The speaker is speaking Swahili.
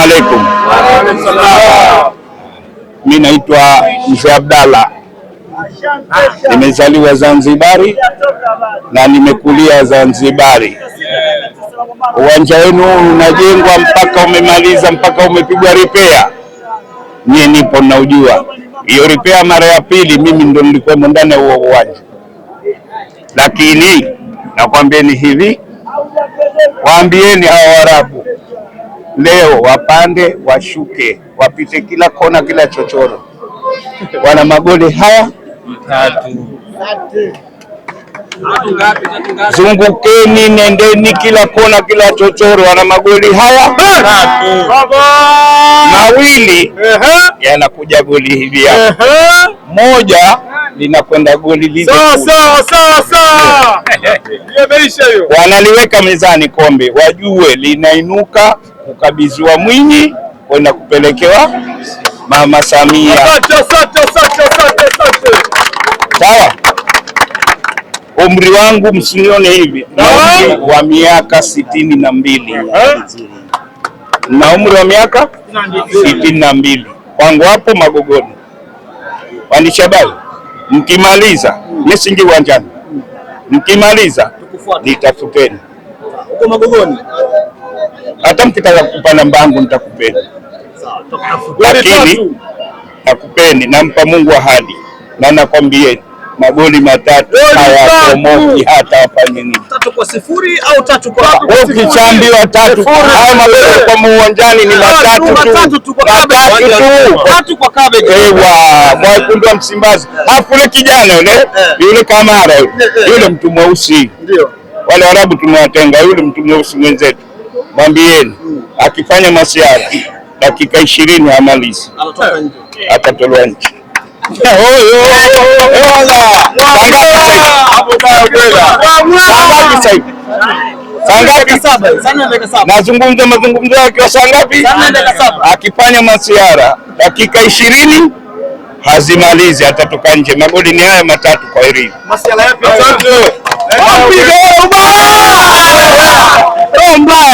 alaikum. Mimi naitwa Mzee Abdalla, nimezaliwa Zanzibari na nimekulia Zanzibari. Uwanja wenu unajengwa mpaka umemaliza, mpaka umepigwa repair, mimi nipo naujua. Hiyo repair mara ya pili mimi ndo nilikuwa ndani ya huo uwanja. Lakini nakwambieni hivi, waambieni hao Waarabu leo wapande washuke, wapite kila kona, kila chochoro, wana magoli haya matatu. Zungukeni, nendeni kila kona, kila chochoro, wana magoli haya matatu. Mawili yanakuja goli hivi hapa, moja linakwenda goli lile. Sawa. Wanaliweka mezani kombe, wajue linainuka kukabidhiwa Mwinyi kwenda kupelekewa Mama Samia. Sawa. Umri wangu msinione hivi, umri wa miaka 62. Na umri wa miaka 62. Kwangu hapo Magogoni. Wanishabai, mkimaliza mesingi uwanjani, mkimaliza nitafuteni huko Magogoni. Hata mkitaka kupa namba yangu nitakupeni. Lakini nakupeni, nampa Mungu ahadi, na nakwambieni magoli matatu hayakomoki hata afanye nini. 3-0 au 3-1? Ukichambiwa 3 haya magoli kwa uwanjani ni matatu tu. 3 kwa Kabe. Ewa, Mwekundu wa Msimbazi. Alafu yule kijana yule Kamara yule mtu mweusi. Ndio. Wale Waarabu tumewatenga, yule mtu mweusi mwenzetu. Mwambieni akifanya masiara dakika 20 hamalizi. Anatoka nje. Atatolewa nje. Nazungumza mazungumzo yake wa saa ngapi? Akifanya masiara dakika 20 hazimalizi, atatoka nje. Magoli ni haya matatu kwa hili. Masiara yapi? Mbaya.